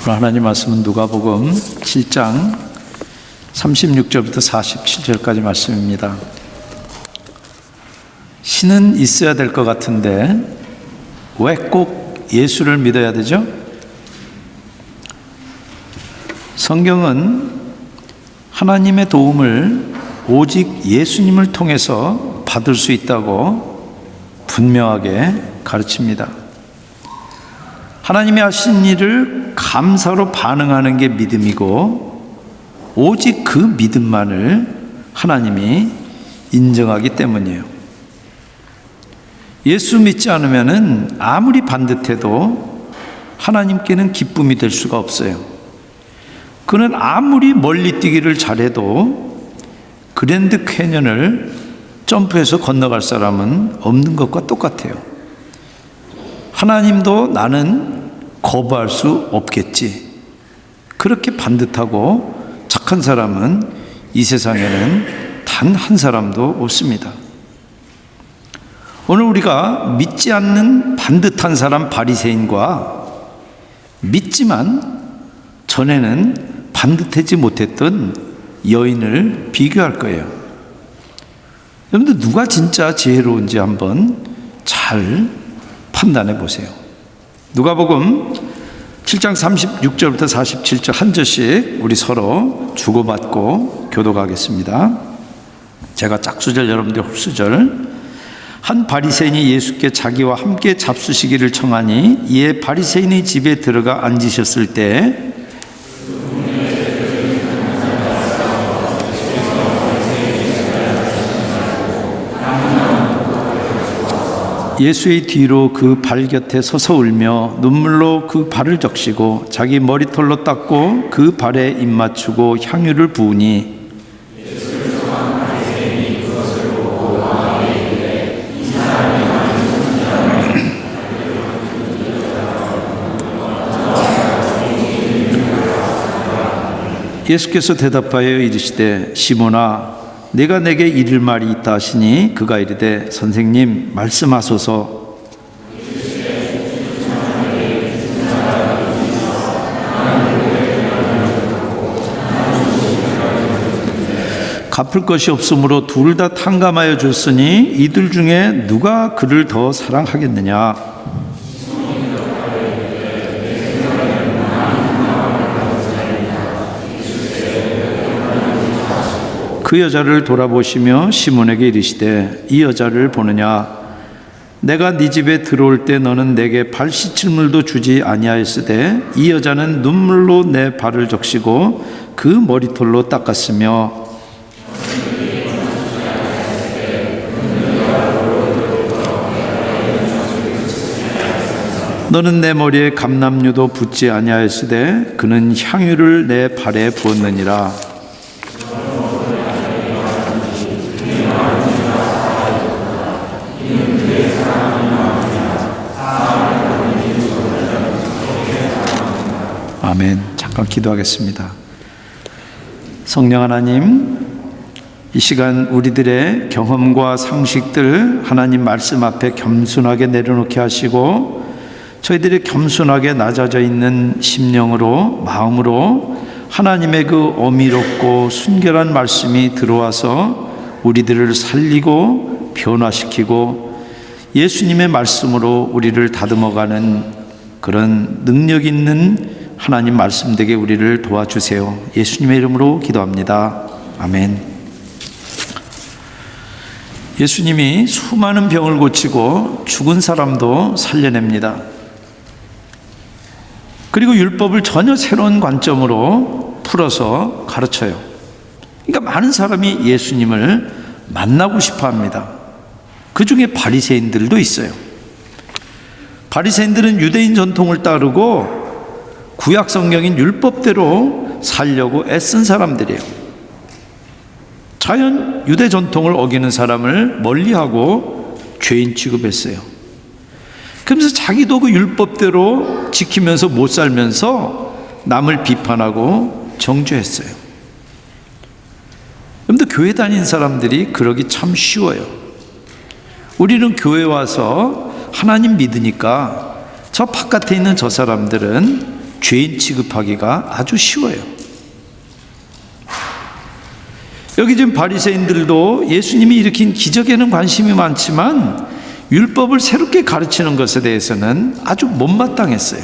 오늘 하나님 말씀은 누가복음 7장 36절부터 47절까지 말씀입니다. 신은 있어야 될 것 같은데 왜 꼭 예수를 믿어야 되죠? 성경은 하나님의 도움을 오직 예수님을 통해서 받을 수 있다고 분명하게 가르칩니다. 하나님이 하신 일을 감사로 반응하는 게 믿음이고, 오직 그 믿음만을 하나님이 인정하기 때문이에요. 예수 믿지 않으면 아무리 반듯해도 하나님께는 기쁨이 될 수가 없어요. 그는 아무리 멀리 뛰기를 잘해도 그랜드 캐년을 점프해서 건너갈 사람은 없는 것과 똑같아요. 하나님도 나는 거부할 수 없겠지, 그렇게 반듯하고 착한 사람은 이 세상에는 단 한 사람도 없습니다. 오늘 우리가 믿지 않는 반듯한 사람 바리새인과 믿지만 전에는 반듯하지 못했던 여인을 비교할 거예요. 여러분들 누가 진짜 지혜로운지 한번 잘 판단해 보세요. 누가복음 7장 36절부터 47절 한 절씩 우리 서로 주고받고 교독하겠습니다. 제가 짝수절, 여러분들 홀수절. 한 바리새인이 예수께 자기와 함께 잡수시기를 청하니 이에 바리새인의 집에 들어가 앉으셨을 때 예수의 뒤로 그 발 곁에 서서 울며 눈물로 그 발을 적시고 자기 머리털로 닦고 그 발에 입 맞추고 향유를 부으니 예수께서 대답하여 이르시되 시몬아 내가 내게 이를 말이 있다 하시니 그가 이르되 선생님 말씀하소서. 갚을 것이 없으므로 둘 다 탕감하여 줬으니 이들 중에 누가 그를 더 사랑하겠느냐. 그 여자를 돌아보시며 시몬에게 이르시되 이 여자를 보느냐. 내가 네 집에 들어올 때 너는 내게 발 씻을 물도 주지 아니하였으되 이 여자는 눈물로 내 발을 적시고 그 머리털로 닦았으며 너는 내 머리에 감람류도 붓지 아니하였으되 그는 향유를 내 발에 부었느니라. 아멘. 잠깐 기도하겠습니다. 성령 하나님, 이 시간 우리들의 경험과 상식들 하나님 말씀 앞에 겸손하게 내려놓게 하시고 저희들이 겸손하게 낮아져 있는 심령으로, 마음으로 하나님의 그 어미롭고 순결한 말씀이 들어와서 우리들을 살리고 변화시키고 예수님의 말씀으로 우리를 다듬어가는 그런 능력 있는 하나님 말씀 되게 우리를 도와주세요. 예수님의 이름으로 기도합니다. 아멘. 예수님이 수많은 병을 고치고 죽은 사람도 살려냅니다. 그리고 율법을 전혀 새로운 관점으로 풀어서 가르쳐요. 그러니까 많은 사람이 예수님을 만나고 싶어 합니다. 그 중에 바리새인들도 있어요. 바리새인들은 유대인 전통을 따르고 구약 성경인 율법대로 살려고 애쓴 사람들이에요. 자연 유대 전통을 어기는 사람을 멀리하고 죄인 취급했어요. 그러면서 자기도 그 율법대로 지키면서 못 살면서 남을 비판하고 정죄했어요. 그런데 교회 다닌 사람들이 그러기 참 쉬워요. 우리는 교회 와서 하나님 믿으니까 저 바깥에 있는 저 사람들은 죄인 취급하기가 아주 쉬워요. 여기 지금 바리새인들도 예수님이 일으킨 기적에는 관심이 많지만 율법을 새롭게 가르치는 것에 대해서는 아주 못마땅했어요.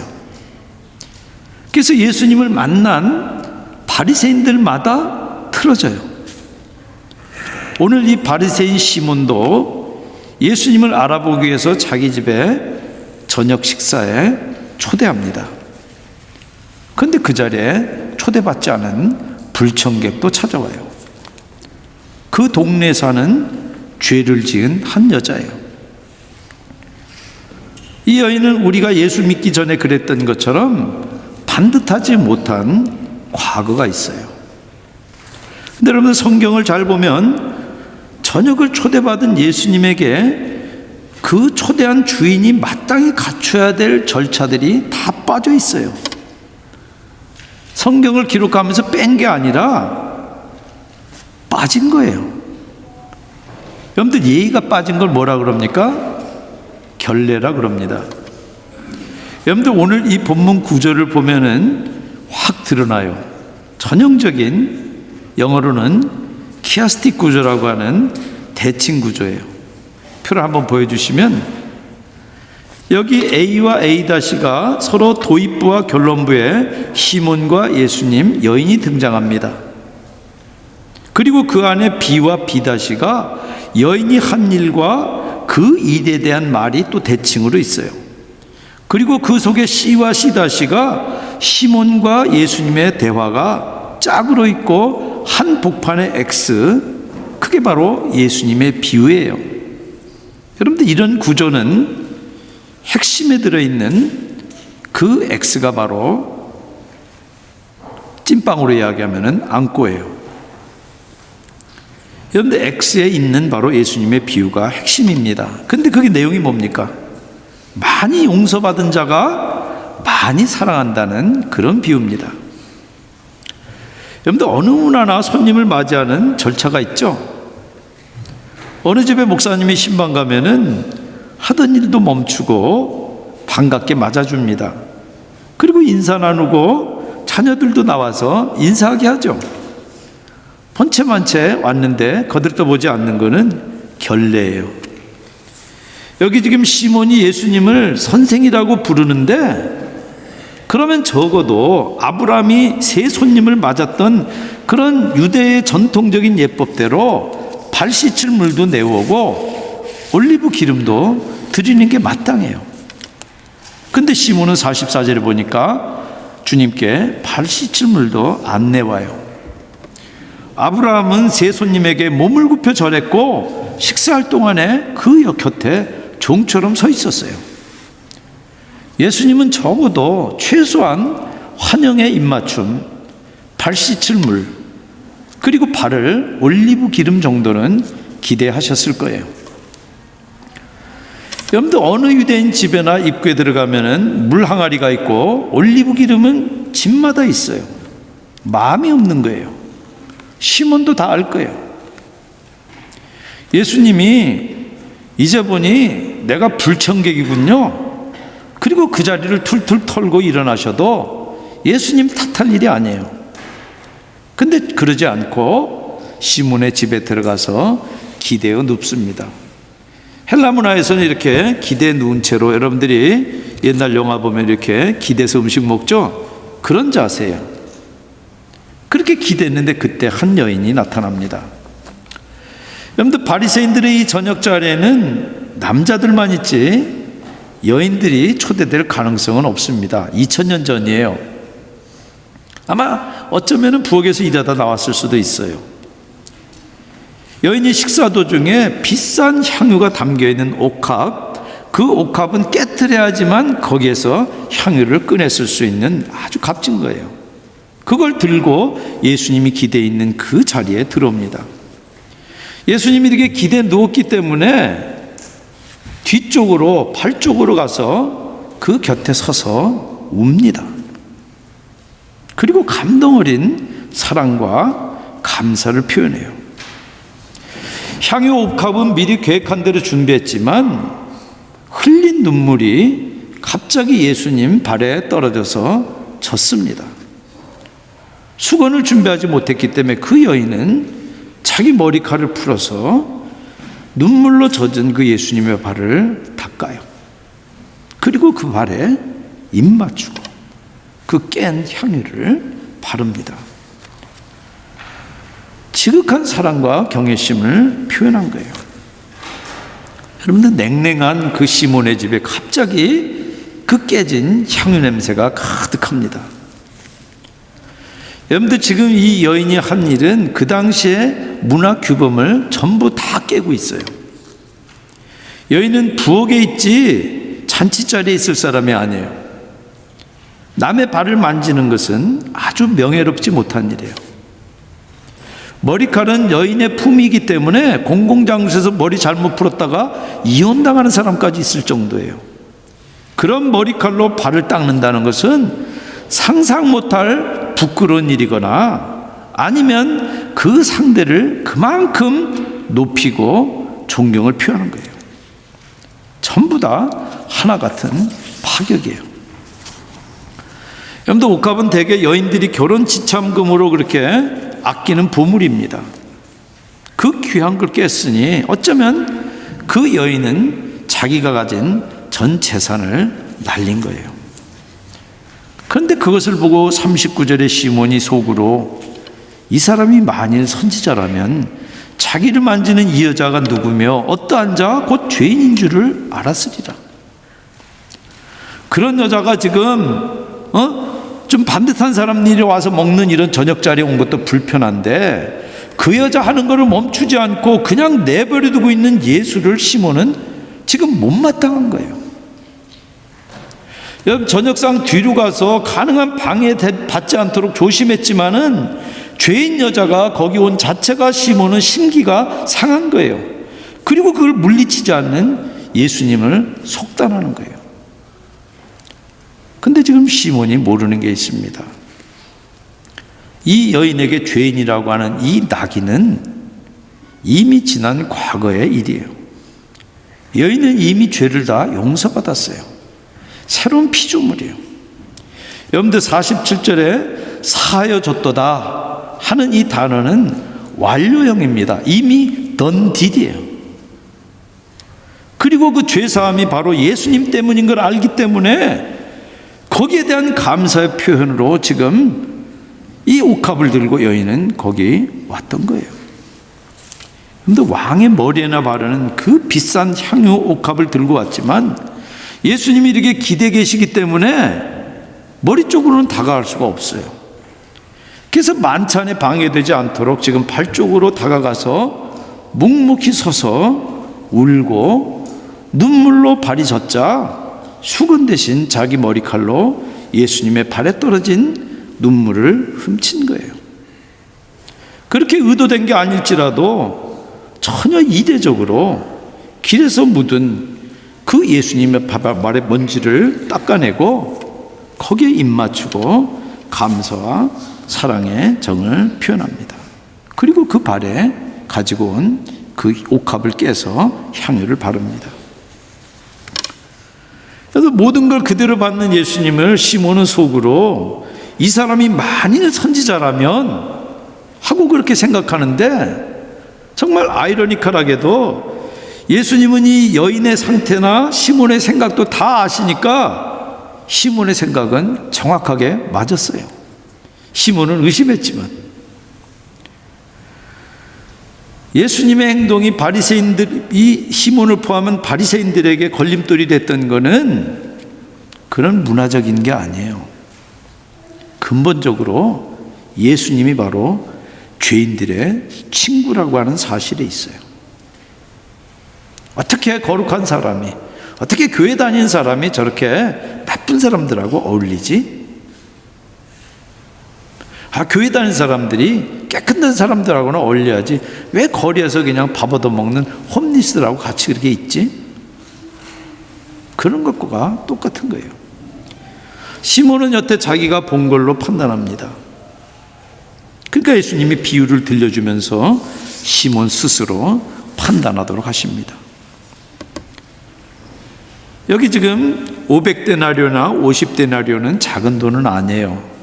그래서 예수님을 만난 바리새인들마다 틀어져요. 오늘 이 바리새인 시몬도 예수님을 알아보기 위해서 자기 집에 저녁 식사에 초대합니다. 그런데 그 자리에 초대받지 않은 불청객도 찾아와요. 그 동네에 사는 죄를 지은 한 여자예요. 이 여인은 우리가 예수 믿기 전에 그랬던 것처럼 반듯하지 못한 과거가 있어요. 근데 여러분, 성경을 잘 보면 저녁을 초대받은 예수님에게 그 초대한 주인이 마땅히 갖춰야 될 절차들이 다 빠져 있어요. 성경을 기록하면서 뺀 게 아니라 빠진 거예요. 여러분들, 예의가 빠진 걸 뭐라 그럽니까? 결례라 그럽니다. 여러분들, 오늘 이 본문 구절을 보면은 확 드러나요. 전형적인 영어로는 키아스틱 구조라고 하는 대칭 구조예요. 표를 한번 보여주시면, 여기 A와 A-가 서로 도입부와 결론부에 시몬과 예수님, 여인이 등장합니다. 그리고 그 안에 B와 B-가 여인이 한 일과 그 일에 대한 말이 또 대칭으로 있어요. 그리고 그 속에 C와 C-가 시몬과 예수님의 대화가 짝으로 있고 한 복판의 X, 그게 바로 예수님의 비유예요. 여러분들, 이런 구조는 핵심에 들어있는 그 X가 바로 찐빵으로 이야기하면 안고예요. 여러분들, X에 있는 바로 예수님의 비유가 핵심입니다. 근데 그게 내용이 뭡니까? 많이 용서받은 자가 많이 사랑한다는 그런 비유입니다. 여러분들, 어느 문화나 손님을 맞이하는 절차가 있죠. 어느 집에 목사님이 신방 가면은 하던 일도 멈추고 반갑게 맞아줍니다. 그리고 인사 나누고 자녀들도 나와서 인사하게 하죠. 본체만체 왔는데 거들떠보지 않는 것은 결례예요. 여기 지금 시몬이 예수님을 선생이라고 부르는데, 그러면 적어도 아브라함이 새 손님을 맞았던 그런 유대의 전통적인 예법대로 발 씻을 물도 내오고 올리브 기름도 드리는 게 마땅해요. 근데 시몬은 44절에 보니까 주님께 발 씻을 물도 안 내와요. 아브라함은 새 손님에게 몸을 굽혀 절했고 식사할 동안에 그 곁에 종처럼 서 있었어요. 예수님은 적어도 최소한 환영의 입맞춤, 발 씻을 물, 그리고 발을 올리브 기름 정도는 기대하셨을 거예요. 여러분들, 어느 유대인 집에나 입구에 들어가면은 물 항아리가 있고 올리브 기름은 집마다 있어요. 마음이 없는 거예요. 시몬도 다 알 거예요. 예수님이 이제 보니 내가 불청객이군요. 그리고 그 자리를 툴툴 털고 일어나셔도 예수님 탓할 일이 아니에요. 근데 그러지 않고 시몬의 집에 들어가서 기대어 눕습니다. 헬라 문화에서는 이렇게 기대 누운 채로, 여러분들이 옛날 영화 보면 이렇게 기대서 음식 먹죠? 그런 자세예요. 그렇게 기대했는데 그때 한 여인이 나타납니다. 여러분들, 바리새인들의 이 저녁 자리에는 남자들만 있지 여인들이 초대될 가능성은 없습니다. 2000년 전이에요. 아마 어쩌면 부엌에서 일하다 나왔을 수도 있어요. 여인이 식사 도중에 비싼 향유가 담겨있는 옥합, 그 옥합은 깨트려야지만 거기에서 향유를 꺼냈을 수 있는 아주 값진 거예요. 그걸 들고 예수님이 기대에 있는 그 자리에 들어옵니다. 예수님이 이렇게 기대에 누웠기 때문에 뒤쪽으로, 발 쪽으로 가서 그 곁에 서서 웁니다. 그리고 감동 어린 사랑과 감사를 표현해요. 향유 옥합은 미리 계획한 대로 준비했지만 흘린 눈물이 갑자기 예수님 발에 떨어져서 졌습니다. 수건을 준비하지 못했기 때문에 그 여인은 자기 머리칼을 풀어서 눈물로 젖은 그 예수님의 발을 닦아요. 그리고 그 발에 입 맞추고 그 깬 향유를 바릅니다. 지극한 사랑과 경외심을 표현한 거예요. 여러분들, 냉랭한 그 시몬의 집에 갑자기 그 깨진 향유 냄새가 가득합니다. 여러분들, 지금 이 여인이 한 일은 그 당시에 문화 규범을 전부 다 깨고 있어요. 여인은 부엌에 있지 잔치자리에 있을 사람이 아니에요. 남의 발을 만지는 것은 아주 명예롭지 못한 일이에요. 머리칼은 여인의 품이기 때문에 공공장소에서 머리 잘못 풀었다가 이혼당하는 사람까지 있을 정도예요. 그런 머리칼로 발을 닦는다는 것은 상상 못할 부끄러운 일이거나 아니면 그 상대를 그만큼 높이고 존경을 표하는 거예요. 전부 다 하나 같은 파격이에요. 여러분들, 옥합은 대개 여인들이 결혼 지참금으로 그렇게 아끼는 보물입니다. 그 귀한 걸 깼으니 어쩌면 그 여인은 자기가 가진 전 재산을 날린 거예요. 그런데 그것을 보고 39절에 시몬이 속으로 이 사람이 만일 선지자라면 자기를 만지는 이 여자가 누구며 어떠한 자 곧 죄인인 줄을 알았으리라. 그런 여자가 지금 좀 반듯한 사람들이 와서 먹는 이런 저녁 자리에 온 것도 불편한데 그 여자 하는 것을 멈추지 않고 그냥 내버려 두고 있는 예수를 시몬은 지금 못마땅한 거예요. 여러분, 저녁상 뒤로 가서 가능한 방해 받지 않도록 조심했지만은 죄인 여자가 거기 온 자체가 시몬은 심기가 상한 거예요. 그리고 그걸 물리치지 않는 예수님을 속단하는 거예요. 근데 지금 시몬이 모르는 게 있습니다. 이 여인에게 죄인이라고 하는 이 낙인은 이미 지난 과거의 일이에요. 여인은 이미 죄를 다 용서받았어요. 새로운 피조물이에요. 여러분들, 47절에 사하여졌도다 하는 이 단어는 완료형입니다. 이미 done deed이에요. 그리고 그 죄사함이 바로 예수님 때문인 걸 알기 때문에 거기에 대한 감사의 표현으로 지금 이 옥합을 들고 여인은 거기 왔던 거예요. 그런데 왕의 머리에나 바르는 그 비싼 향유 옥합을 들고 왔지만 예수님이 이렇게 기대 계시기 때문에 머리 쪽으로는 다가갈 수가 없어요. 그래서 만찬에 방해되지 않도록 지금 발 쪽으로 다가가서 묵묵히 서서 울고 눈물로 발이 젖자 수건 대신 자기 머리칼로 예수님의 발에 떨어진 눈물을 훔친 거예요. 그렇게 의도된 게 아닐지라도 전혀 이례적으로 길에서 묻은 그 예수님의 발의 먼지를 닦아내고 거기에 입 맞추고 감사와 사랑의 정을 표현합니다. 그리고 그 발에 가지고 온 그 옥합을 깨서 향유를 바릅니다. 그래서 모든 걸 그대로 받는 예수님을 시몬은 속으로 이 사람이 만일 선지자라면 하고 그렇게 생각하는데, 정말 아이러니컬하게도 예수님은 이 여인의 상태나 시몬의 생각도 다 아시니까 시몬의 생각은 정확하게 맞았어요. 시몬은 의심했지만 예수님의 행동이 이 시몬을 포함한 바리새인들에게 걸림돌이 됐던 것은 그런 문화적인 게 아니에요. 근본적으로 예수님이 바로 죄인들의 친구라고 하는 사실에 있어요. 어떻게 거룩한 사람이, 어떻게 교회 다니는 사람이 저렇게 나쁜 사람들하고 어울리지? 교회 다니는 사람들이 깨끗한 사람들하고는 어울려야지 왜 거리에서 그냥 밥 얻어먹는 홈리스들하고 같이 그렇게 있지? 그런 것과 똑같은 거예요. 시몬은 여태 자기가 본 걸로 판단합니다. 그러니까 예수님이 비유를 들려주면서 시몬 스스로 판단하도록 하십니다. 여기 지금 500데나리오나 50데나리오는 작은 돈은 아니에요.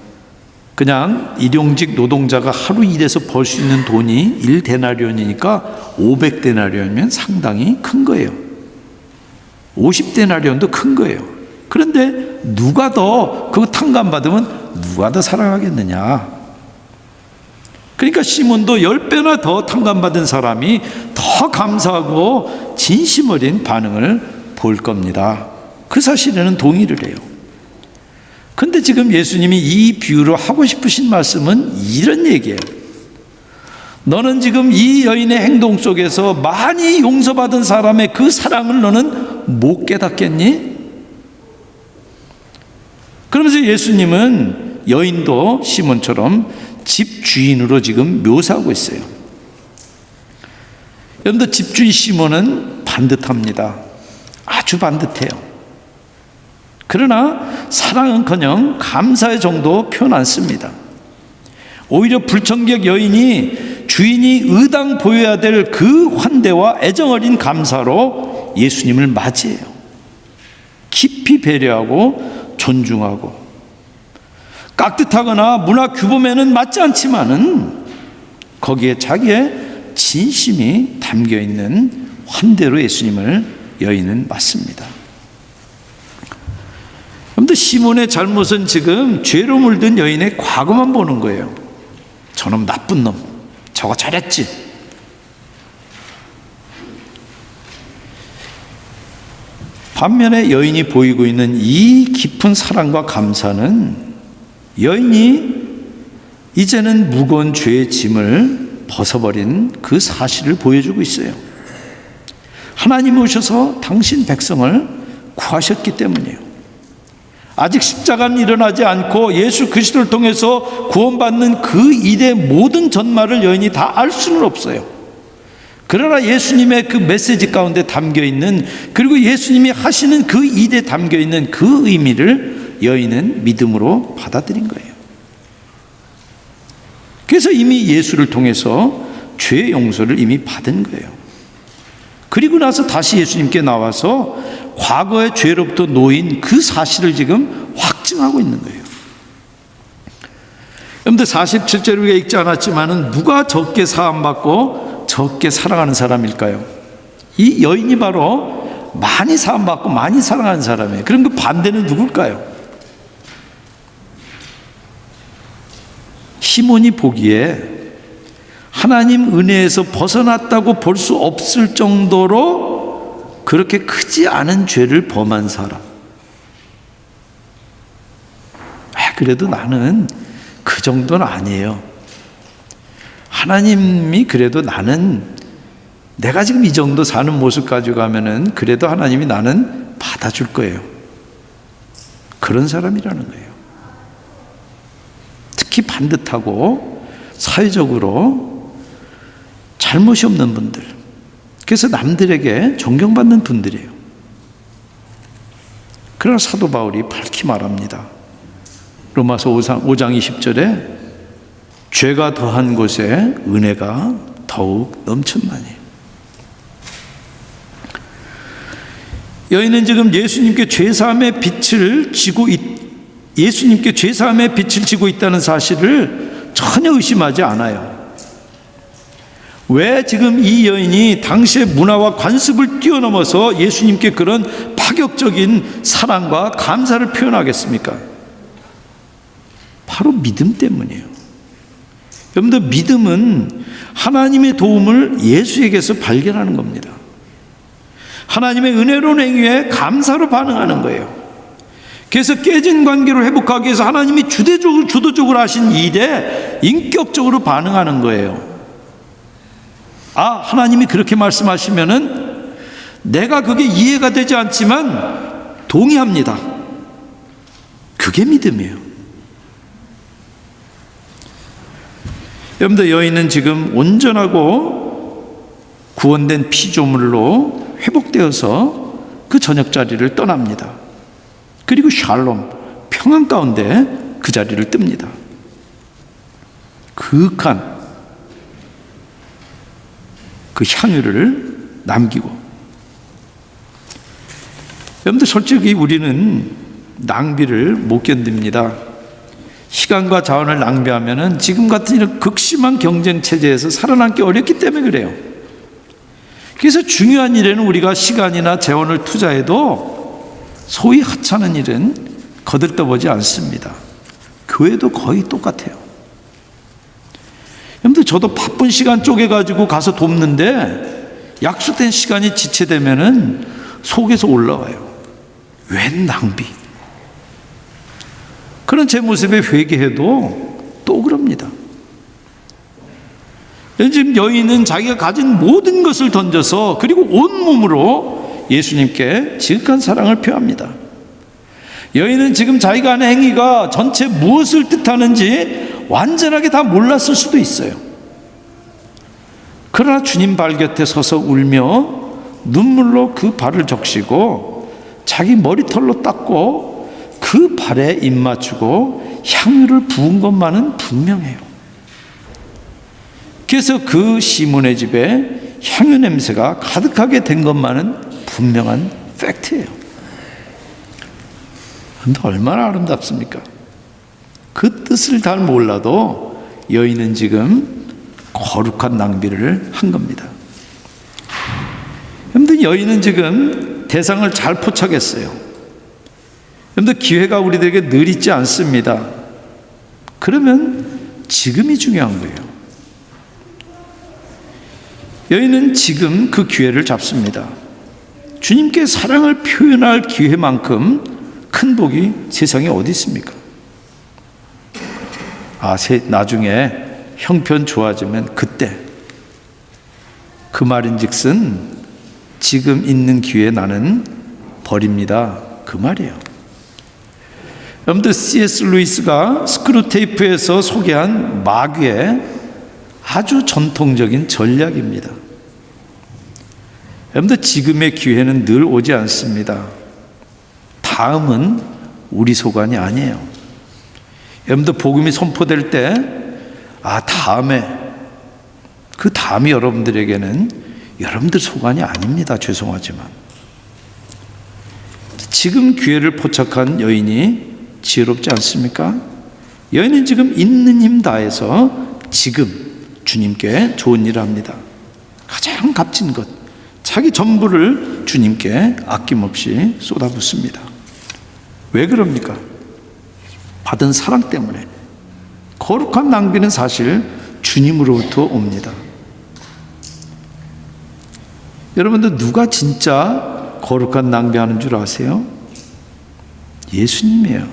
그냥 일용직 노동자가 하루 일해서 벌 수 있는 돈이 1데나리온이니까 500데나리온이면 상당히 큰 거예요. 50데나리온도 큰 거예요. 그런데 누가 더 그거 탕감받으면 누가 더 사랑하겠느냐. 그러니까 시몬도 10배나 더 탕감받은 사람이 더 감사하고 진심 어린 반응을 볼 겁니다. 그 사실에는 동의를 해요. 근데 지금 예수님이 이 비유로 하고 싶으신 말씀은 이런 얘기예요. 너는 지금 이 여인의 행동 속에서 많이 용서받은 사람의 그 사랑을 너는 못 깨닫겠니? 그러면서 예수님은 여인도 시몬처럼 집 주인으로 지금 묘사하고 있어요. 여러분들, 집주인 시몬은 반듯합니다. 아주 반듯해요. 그러나 사랑은커녕 감사의 정도 표현 안 씁니다. 오히려 불청객 여인이 주인이 의당 보여야 될 그 환대와 애정 어린 감사로 예수님을 맞이해요. 깊이 배려하고 존중하고, 깍듯하거나 문화 규범에는 맞지 않지만은 거기에 자기의 진심이 담겨 있는 환대로 예수님을 여인은 맞습니다. 그런데 시몬의 잘못은 지금 죄로 물든 여인의 과거만 보는 거예요. 저놈 나쁜 놈, 저거 잘했지. 반면에 여인이 보이고 있는 이 깊은 사랑과 감사는 여인이 이제는 무거운 죄의 짐을 벗어버린 그 사실을 보여주고 있어요. 하나님이 오셔서 당신 백성을 구하셨기 때문이에요. 아직 십자가는 일어나지 않고 예수 그리스도를 통해서 구원받는 그 일의 모든 전말을 여인이 다 알 수는 없어요. 그러나 예수님의 그 메시지 가운데 담겨있는, 그리고 예수님이 하시는 그 일에 담겨있는 그 의미를 여인은 믿음으로 받아들인 거예요. 그래서 이미 예수를 통해서 죄의 용서를 이미 받은 거예요. 그리고 나서 다시 예수님께 나와서 과거의 죄로부터 놓인 그 사실을 지금 확증하고 있는 거예요. 여러분들, 47절을 우리가 읽지 않았지만은 누가 적게 사함받고 적게 사랑하는 사람일까요? 이 여인이 바로 많이 사함받고 많이 사랑하는 사람이에요. 그럼 그 반대는 누굴까요? 시몬이 보기에 하나님 은혜에서 벗어났다고 볼 수 없을 정도로 그렇게 크지 않은 죄를 범한 사람. 그래도 나는 그 정도는 아니에요. 하나님이 그래도 나는, 내가 지금 이 정도 사는 모습 가지고 가면은 그래도 하나님이 나는 받아줄 거예요. 그런 사람이라는 거예요. 특히 반듯하고 사회적으로 잘못이 없는 분들, 그래서 남들에게 존경받는 분들이에요. 그러나 사도 바울이 밝히 말합니다. 로마서 5장 20절에 죄가 더한 곳에 은혜가 더욱 넘쳤나니. 여인은 지금 예수님께 죄사함의 빛을 지고 있다는 사실을 전혀 의심하지 않아요. 왜 지금 이 여인이 당시의 문화와 관습을 뛰어넘어서 예수님께 그런 파격적인 사랑과 감사를 표현하겠습니까? 바로 믿음 때문이에요. 여러분들, 믿음은 하나님의 도움을 예수에게서 발견하는 겁니다. 하나님의 은혜로운 행위에 감사로 반응하는 거예요. 그래서 깨진 관계를 회복하기 위해서 하나님이 주도적으로 하신 일에 인격적으로 반응하는 거예요. 하나님이 그렇게 말씀하시면은 내가 그게 이해가 되지 않지만 동의합니다. 그게 믿음이에요. 여러분들, 여인은 지금 온전하고 구원된 피조물로 회복되어서 그 저녁 자리를 떠납니다. 그리고 샬롬, 평안 가운데 그 자리를 뜹니다. 그윽한 그 향유를 남기고, 여러분들 솔직히 우리는 낭비를 못 견딥니다. 시간과 자원을 낭비하면은 지금 같은 이런 극심한 경쟁 체제에서 살아남기 어렵기 때문에 그래요. 그래서 중요한 일에는 우리가 시간이나 재원을 투자해도 소위 하찮은 일은 거들떠보지 않습니다. 교회도 거의 똑같아요. 여러분들 저도 바쁜 시간 쪼개가지고 가서 돕는데 약속된 시간이 지체되면은 속에서 올라와요. 웬 낭비. 그런 제 모습에 회개해도 또 그럽니다. 지금 여인은 자기가 가진 모든 것을 던져서 그리고 온몸으로 예수님께 지극한 사랑을 표합니다. 여인은 지금 자기가 하는 행위가 전체 무엇을 뜻하는지 완전하게 다 몰랐을 수도 있어요. 그러나 주님 발 곁에 서서 울며 눈물로 그 발을 적시고 자기 머리털로 닦고 그 발에 입 맞추고 향유를 부은 것만은 분명해요. 그래서 그 시몬의 집에 향유 냄새가 가득하게 된 것만은 분명한 팩트예요. 근데 얼마나 아름답습니까? 그 뜻을 잘 몰라도 여인은 지금 거룩한 낭비를 한 겁니다. 여러분들 여인은 지금 대상을 잘 포착했어요. 여러분들 기회가 우리들에게 늘 있지 않습니다. 그러면 지금이 중요한 거예요. 여인은 지금 그 기회를 잡습니다. 주님께 사랑을 표현할 기회만큼 큰 복이 세상에 어디 있습니까? 나중에 형편 좋아지면 그때 그 말인즉슨 지금 있는 기회 나는 버립니다. 그 말이에요. 여러분들 C.S. 루이스가 스크루테이프에서 소개한 마귀의 아주 전통적인 전략입니다. 여러분들 지금의 기회는 늘 오지 않습니다. 다음은 우리 소관이 아니에요. 여러분들 복음이 선포될 때 다음에 그 다음이 여러분들에게는 여러분들 소관이 아닙니다. 죄송하지만 지금 기회를 포착한 여인이 지혜롭지 않습니까? 여인은 지금 있는 힘 다해서 지금 주님께 좋은 일을 합니다. 가장 값진 것, 자기 전부를 주님께 아낌없이 쏟아붓습니다. 왜 그럽니까? 받은 사랑 때문에. 거룩한 낭비는 사실 주님으로부터 옵니다. 여러분들 누가 진짜 거룩한 낭비하는 줄 아세요? 예수님이에요.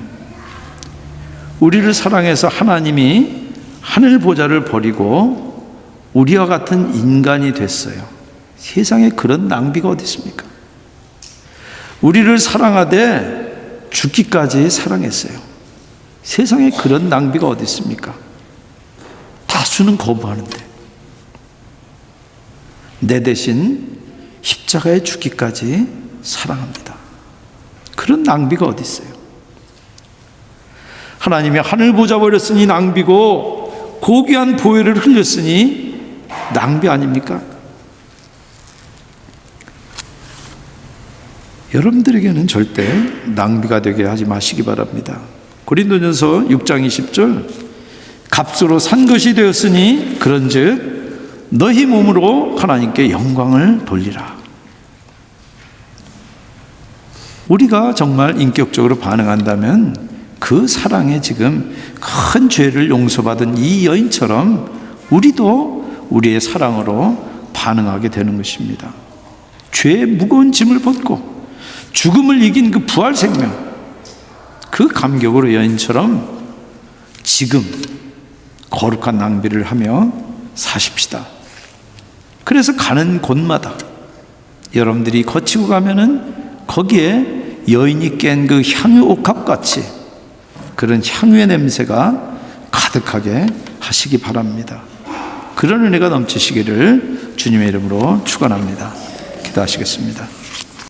우리를 사랑해서 하나님이 하늘 보좌를 버리고 우리와 같은 인간이 됐어요. 세상에 그런 낭비가 어디 있습니까? 우리를 사랑하되 죽기까지 사랑했어요. 세상에 그런 낭비가 어디 있습니까? 다수는 거부하는데 내 대신 십자가에 죽기까지 사랑합니다. 그런 낭비가 어디 있어요? 하나님이 하늘 보좌 버렸으니 낭비고 고귀한 보혈을 흘렸으니 낭비 아닙니까? 여러분들에게는 절대 낭비가 되게 하지 마시기 바랍니다. 고린도전서 6장 20절 값으로 산 것이 되었으니 그런즉 너희 몸으로 하나님께 영광을 돌리라. 우리가 정말 인격적으로 반응한다면 그 사랑에 지금 큰 죄를 용서받은 이 여인처럼 우리도 우리의 사랑으로 반응하게 되는 것입니다. 죄의 무거운 짐을 벗고 죽음을 이긴 그 부활 생명, 그 감격으로 여인처럼 지금 거룩한 낭비를 하며 사십시다. 그래서 가는 곳마다 여러분들이 거치고 가면은 거기에 여인이 깬 그 향유 옥합같이 그런 향유의 냄새가 가득하게 하시기 바랍니다. 그런 은혜가 넘치시기를 주님의 이름으로 축원합니다. 기도하시겠습니다.